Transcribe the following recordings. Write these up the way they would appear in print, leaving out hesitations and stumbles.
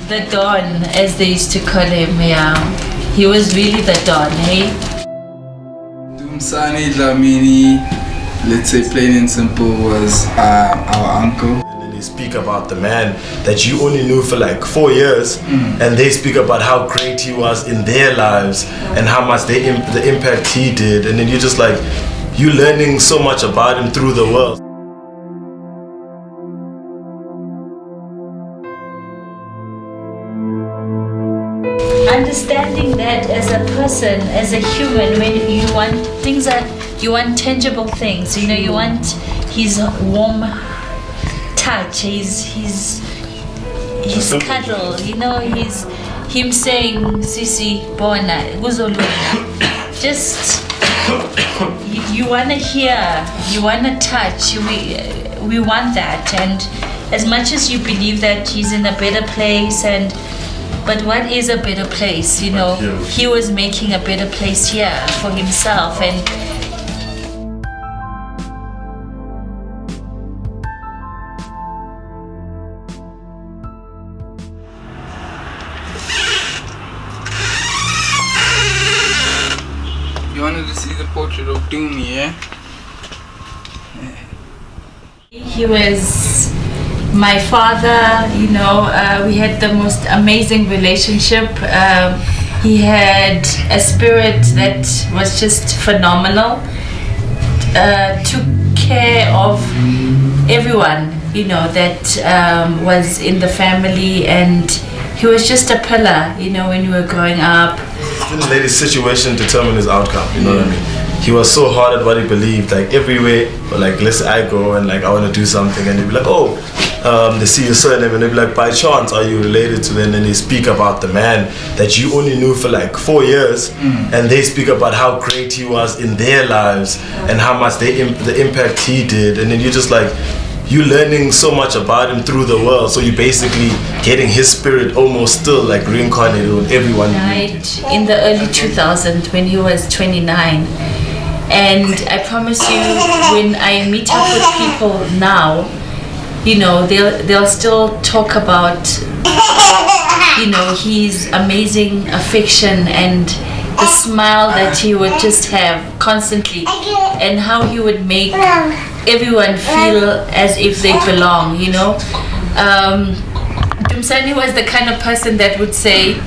The Don, as they used to call him, yeah. He was really the Don, hey? Dumisani, Dlamini, let's say plain and simple, was our uncle. They speak about the man that you only knew for like 4 years, and they speak about how great he was in their lives and how much the impact he did, and then you're just like, you're learning so much about him through the world. Understanding that as a person, as a human, when you want things that you want tangible things, you know, you want his warm touch, his cuddle, you know, him saying Sisi Bona Guzoluna. Just you wanna hear, you wanna touch, we want that. And as much as you believe that he's in a better place, but what is a better place, you know? He was making a better place here for himself. And You wanted to see the portrait of Doomy, yeah? he was my father, you know. We had the most amazing relationship. He had a spirit that was just phenomenal. Took care of everyone, you know, that was in the family, and he was just a pillar, you know, when you were growing up. Didn't let his situation determine his outcome, you know what I mean? He was so hard at what he believed, like everywhere, like let's say I go and like I want to do something, and they'd be like, oh, they see your surname, and they'd be like, by chance are you related to them? And they speak about the man that you only knew for like 4 years, and they speak about how great he was in their lives and how much the impact he did, and then you're just like, you're learning so much about him through the world, so you're basically getting his spirit almost still like reincarnated with everyone. Died in the early 2000s when he was 29. And I promise you, when I meet up with people now, you know, they'll still talk about, you know, his amazing affection and the smile that he would just have constantly, and how he would make everyone feel as if they belong, you know. Dumisani was the kind of person that would say,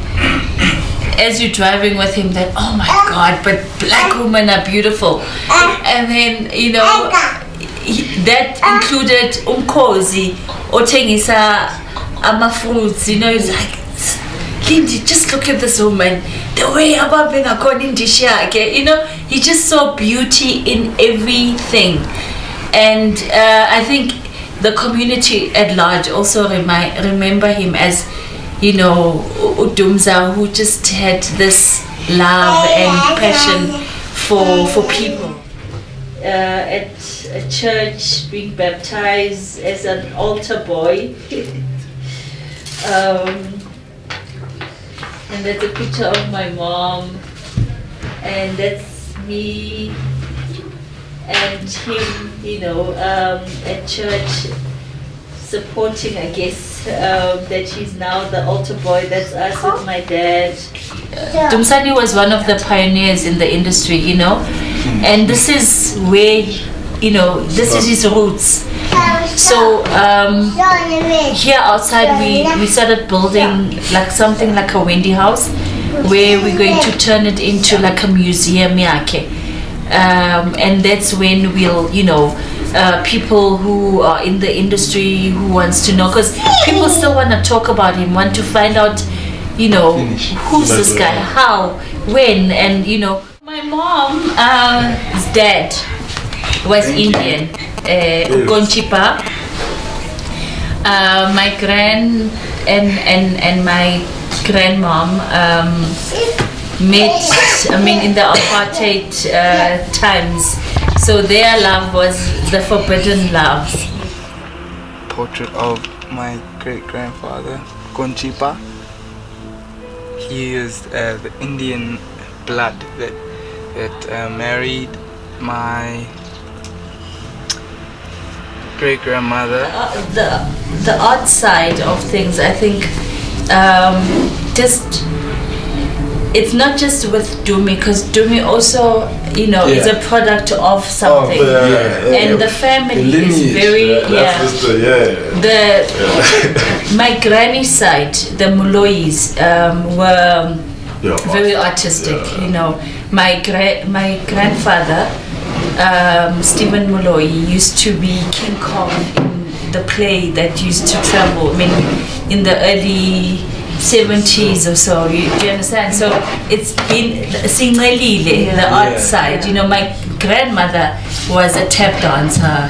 as you're driving with him, that, oh my God, but black women are beautiful. And then, you know, that included umkosi, othengisa ama-fruits, you know. He's like, Lindy, just look at this woman, the way ababing according to Shia, you know. He just saw beauty in everything. And I think the community at large also remember him as, you know, Udumza, who just had this love and passion for people. At a church, being baptized as an altar boy. And that's a picture of my mom, and that's me and him, you know, at church, supporting, I guess, that he's now the altar boy. That's us with my dad. Dumisani was one of the pioneers in the industry, you know, and this is where, you know, this is his roots. So here outside we started building like something like a Wendy house, where we're going to turn it into like a museum yake. And that's when we'll, you know, people who are in the industry who wants to know, because people still want to talk about him, want to find out, you know, who's this guy, how, when, and you know. My mom's dad was Indian, Gonchipa. My grand and my grandmom met, I mean, in the apartheid times. So their love was the forbidden love. Portrait of my great-grandfather, Gonchipa. He is the Indian blood that married my great-grandmother. The odd side of things, I think, just it's not just with Dumi, because Dumi also, is a product of something, and the family is very my granny's side, the Mulois, were very artistic. My grandfather, Stephen Molloy, used to be King Kong in the play that used to travel. In the early 70s or so, do you understand? So it's been Singalile, the art side. My grandmother was a tap dancer.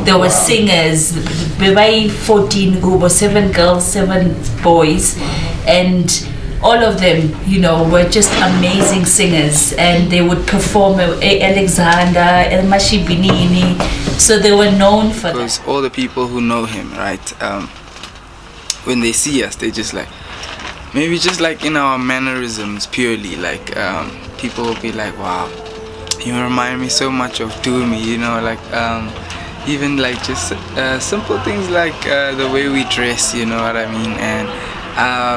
There were singers. We were 14 gubo, 7 girls, 7 boys, and all of them, were just amazing singers, and they would perform Alexander, El Mashibinini, so they were known for that. Because all the people who know him, right, when they see us, they just maybe just in our mannerisms purely, people will be like, wow, you remind me so much of Dumi, even just simple things like the way we dress, you know what I mean, and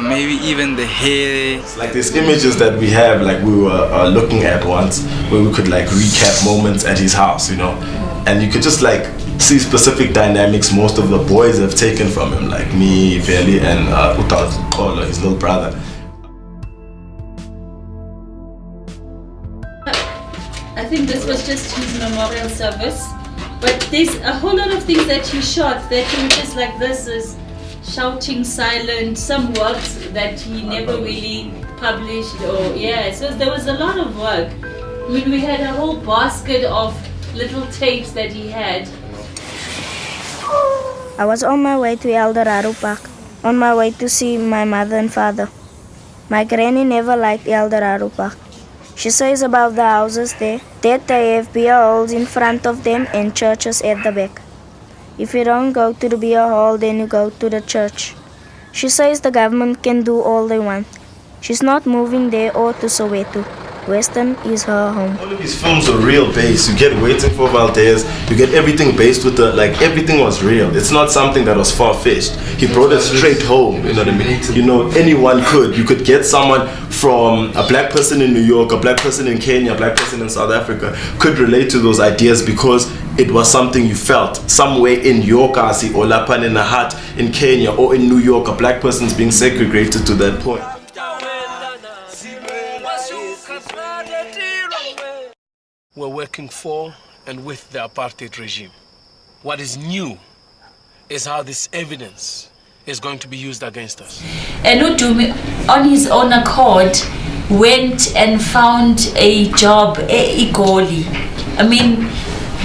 maybe even the hair. It's like these images that we have, we were looking at once, where we could recap moments at his house, and you could just see specific dynamics most of the boys have taken from him, like me, Veli, and Utaz Kolo, his little brother. I think this was just his memorial service, but there's a whole lot of things that he shot that he was just this is shouting silent, some works that he never really published, so there was a lot of work. We had a whole basket of little tapes that he had. I was on my way to Eldorado Park, on my way to see my mother and father. My granny never liked Eldorado Park. She says about the houses there that they have beer halls in front of them and churches at the back. If you don't go to the beer hall, then you go to the church. She says the government can do all they want. She's not moving there or to Soweto. Western is her home. All of these films are real based. You get Waiting for Valdez, you get everything based with everything was real. It's not something that was far-fetched. He brought it straight home, you know what I mean? Anyone could. You could get someone from a black person in New York, a black person in Kenya, a black person in South Africa, could relate to those ideas because it was something you felt. Somewhere in your kasi or Lapan in a hut in Kenya or in New York, a black person's being segregated to that point. We're working for and with the apartheid regime. What is new is how this evidence is going to be used against us. And Udumi, on his own accord, went and found a job at Igoli.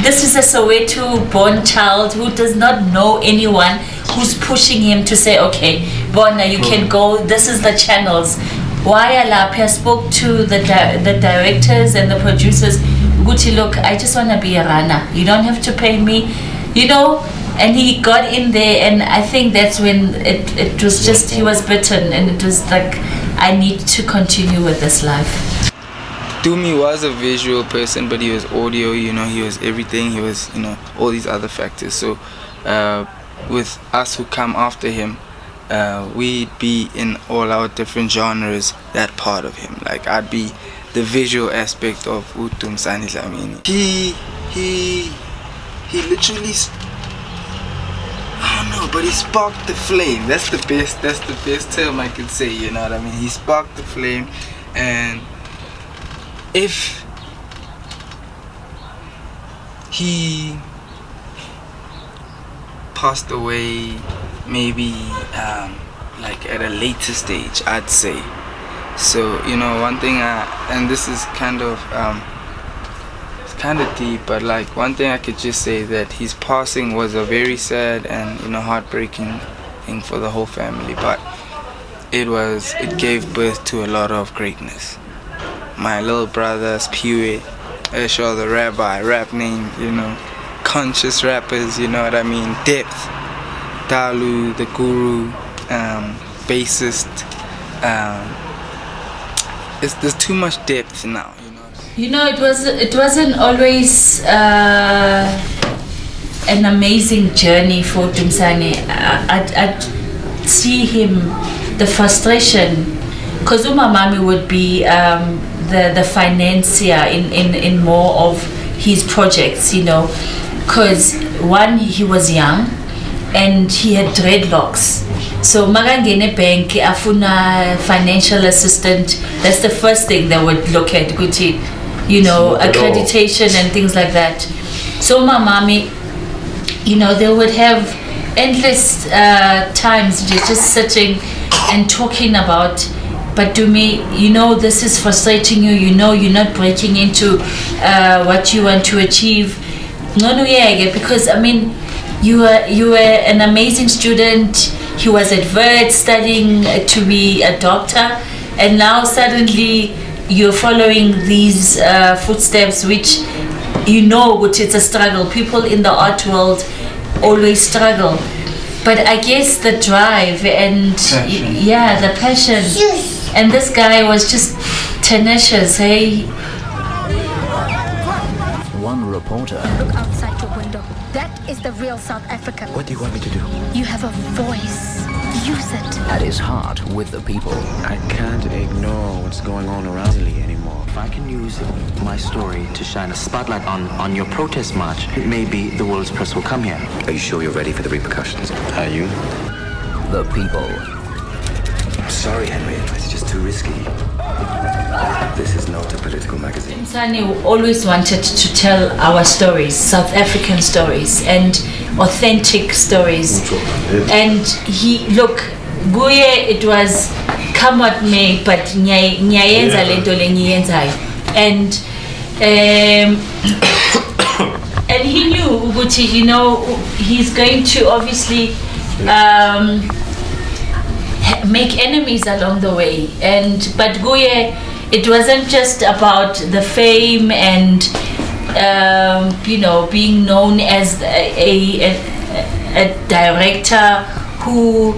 This is a Soweto-born child who does not know anyone who's pushing him to say, okay, Bona, you can go, this is the channels. Why Alapia spoke to the directors and the producers, Guti, look, I just want to be a runner. You don't have to pay me, and he got in there, and I think that's when it was just, he was bitten, and it was I need to continue with this life. Dumi was a visual person, but he was audio, he was everything, he was, all these other factors. So with us who come after him, we'd be in all our different genres, that part of him. I'd be the visual aspect of Dumisani Dlamini. He literally, I don't know, but he sparked the flame. That's the best term I could say, you know what I mean? He sparked the flame, and if he passed away maybe at a later stage, I'd say. So one thing and this is kind of it's kind of deep, but one thing I could just say that his passing was a very sad and heartbreaking thing for the whole family, but it gave birth to a lot of greatness. My little brother Spiwe, Esho the rabbi, rap name, conscious rappers, you know what I mean, depth, Dalu the guru, bassist, there's too much depth now, It wasn't always an amazing journey for Dumisani. see him, the frustration, because umamami would be the financier in more of his projects, you know, because one, he was young and he had dreadlocks. So magangene bank afuna financial assistant, that's the first thing they would look at, Gucci, you know, accreditation and things like that. So my mommy, you know, they would have endless times just sitting and talking about, but Dumi, you know, this is frustrating you, you know, you're not breaking into what you want to achieve. No, yeah, because I mean, you were an amazing student. He was at Vert studying to be a doctor, and now suddenly you're following these footsteps, which you know, which it's a struggle. People in the art world always struggle, but I guess the drive and the passion, and this guy was just tenacious. Hey, one reporter. Look outside your window. That is the real South Africa. What do you want me to do? You have a voice. Use it. At his heart with the people. I can't ignore what's going on around me anymore. If I can use my story to shine a spotlight on your protest march, maybe the world's press will come here. Are you sure you're ready for the repercussions? Are you? The people. Sorry, Henry. It's just too risky. This is not a political magazine. Dumisani always wanted to tell our stories, South African stories, and authentic stories. And he, look, Guye, it was come what may, but nyayenza lento lenyenzayo. And he knew, Uguti, you know, he's going to obviously make enemies along the way. But Guye, it wasn't just about the fame and you know, being known as a director who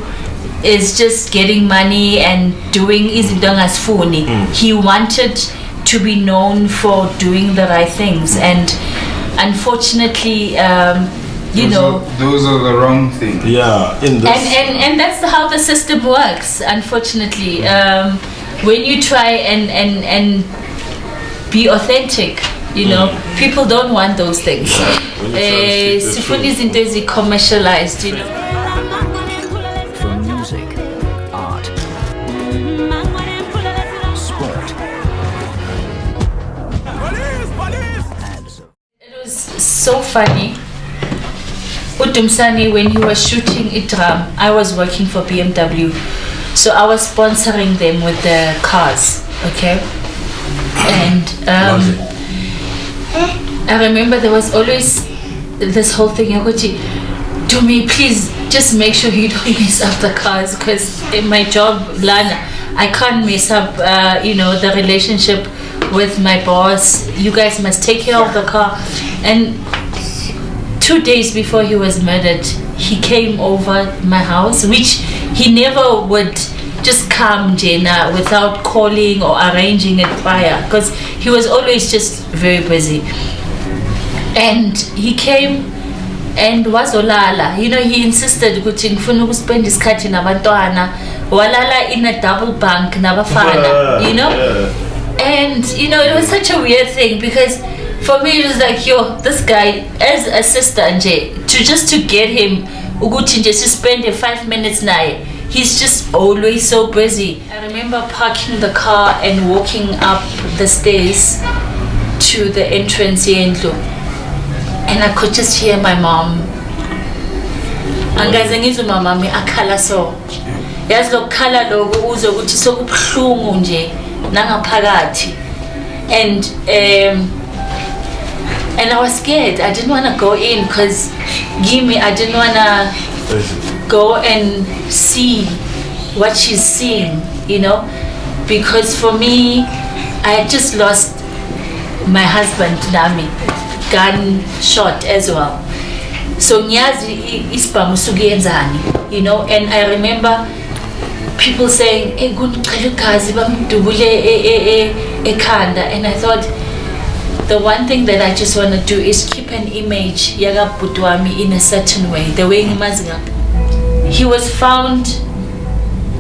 is just getting money and doing izinto ngasifuni. He wanted to be known for doing the right things, and unfortunately, those are the wrong things. Yeah, in this. And that's how the system works, unfortunately. When you try and be authentic, you know, people don't want those things. Sifuni izinto ezi-commercialized, you know. From music, art, sport, ads. It was so funny. Dumisani, when he was shooting Idram, I was working for BMW, so I was sponsoring them with the cars, okay? And I remember there was always this whole thing, Dumi, please just make sure you don't mess up the cars, because in my job, Lana, I can't mess up, the relationship with my boss. You guys must take care of the car. And 2 days before he was murdered, he came over my house, which he never would just come, Jena, without calling or arranging it prior, because he was always just very busy. And he came and wazolala. You know, he insisted ukuthi ngifuna ukuspend isikhathi nabantwana, walala in a double bunk nabafana, you know? And, you know, it was such a weird thing, because for me it was like, yo, this guy, as a sister nje, to get him ukuthi nje spend 5 minutes naye, he's just always so busy. I remember parking the car and walking up the stairs to the entrance yendlu, and I could just hear my mom. Angaze ngizwe mamami akhala so. Yazi lokukhala lokho uzwe ukuthi sokubuhlungu nje nangaphakathi. And I was scared. I didn't want to go in because I didn't want to go and see what she's seeing, you know, because for me, I had just lost my husband, Nami, gunshot as well. So nyazi ispamusugi enzani, you know, and I remember people saying, and I thought, the one thing that I just want to do is keep an image yaga Butwami in a certain way, the way he was found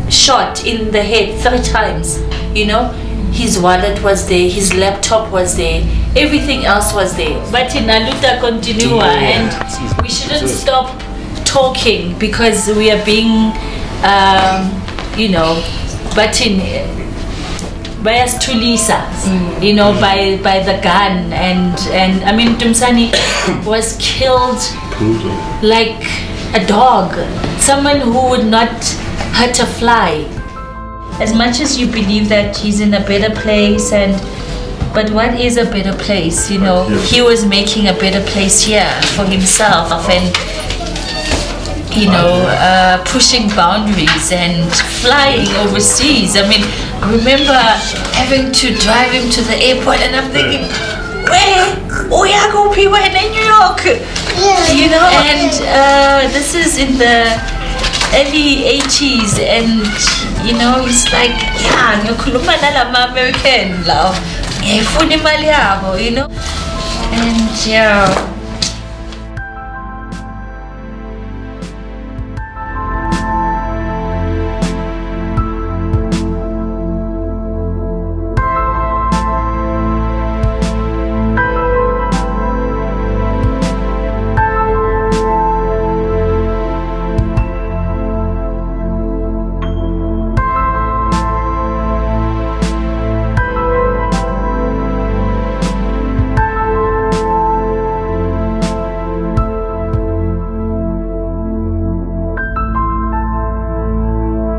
shot in the head 3 times, you know. His wallet was there, his laptop was there, everything else was there. But in Aluta continua, and we shouldn't stop talking because we are being, you know, but in bias to Lisa, you know, by the gun, and I mean Dumisani was killed like a dog, someone who would not hurt a fly. As much as you believe that he's in a better place, but what is a better place, you know? He was making a better place here for himself, and you know, pushing boundaries and flying overseas. I mean, I remember having to drive him to the airport, and I'm thinking, where are go people in New York? You know, and this is in the early 80s, and you know, he's like, yeah, ngikhuluma nalama American love, ngifuna imali yabo, you know, and yeah.